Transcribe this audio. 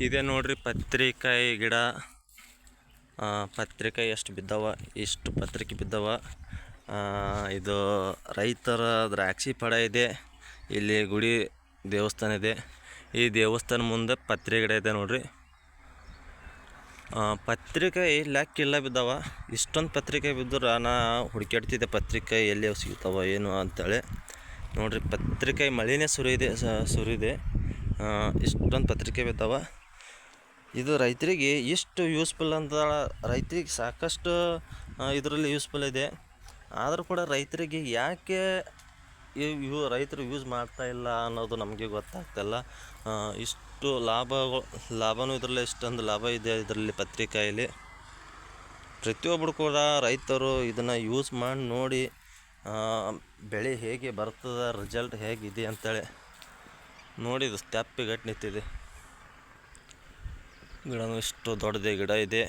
ಇದೇ ನೋಡ್ರಿ ಪತ್ರಿಕಾಯಿ ಗಿಡ. ಪತ್ರಿಕಾಯಿ ಎಷ್ಟು ಬಿದ್ದಾವ, ಇಷ್ಟು ಪತ್ರಿಕೆ ಬಿದ್ದಾವ. ಇದು ರೈತರ ದ್ರಾಕ್ಷಿ ಫಲ ಇದೆ. ಇಲ್ಲಿ ಗುಡಿ ದೇವಸ್ಥಾನ ಇದೆ. ಈ ದೇವಸ್ಥಾನ ಮುಂದೆ ಪತ್ರಿಕೆ ಗಿಡ ಇದೆ ನೋಡ್ರಿ. ಪತ್ರಿಕಾಯಿ ಲೆಕ್ಕಿಲ್ಲ ಬಿದ್ದಾವ. ಇಷ್ಟೊಂದು ಪತ್ರಿಕೆ ಬಿದ್ದರೆ ನಾ ಹುಡುಕಾಡ್ತಿದ್ದೆ ಪತ್ರಿಕಾಯಿ ಎಲ್ಲಿ ಸಿಗ್ತಾವ ಏನು ಅಂತೇಳಿ. ನೋಡ್ರಿ ಪತ್ರಿಕಾಯಿ ಮಳೆನೇ ಸುರಿದೆ. ಇಷ್ಟೊಂದು ಪತ್ರಿಕೆ ಬಿದ್ದಾವ. ಇದು ರೈತರಿಗೆ ಎಷ್ಟು ಯೂಸ್ಫುಲ್ ಅಂತ, ರೈತರಿಗೆ ಸಾಕಷ್ಟು ಇದರಲ್ಲಿ ಯೂಸ್ಫುಲ್ ಇದೆ. ಆದರೂ ಕೂಡ ರೈತರಿಗೆ ಯಾಕೆ ರೈತರು ಯೂಸ್ ಮಾಡ್ತಾ ಇಲ್ಲ ಅನ್ನೋದು ನಮಗೆ ಗೊತ್ತಾಗ್ತಾಯಿಲ್ಲ. ಇಷ್ಟು ಲಾಭವೂ ಇದರಲ್ಲಿ, ಇಷ್ಟೊಂದು ಲಾಭ ಇದೆ ಇದರಲ್ಲಿ ಪತ್ರಿಕಾಯಲ್ಲಿ. ಪ್ರತಿಯೊಬ್ಬರು ಕೂಡ ರೈತರು ಇದನ್ನು ಯೂಸ್ ಮಾಡಿ ನೋಡಿ ಬೆಳೆ ಹೇಗೆ ಬರ್ತದೆ, ರಿಸಲ್ಟ್ ಹೇಗಿದೆ ಅಂತೇಳಿ ನೋಡಿ. ಇದು ಸ್ಟೆಪ್ಪಿಗಟ್ಟು ನಿಂತಿದೆ. ಗಿಡನೂ ಇಷ್ಟು ದೊಡ್ಡದೇ ಗಿಡ ಇದೆ.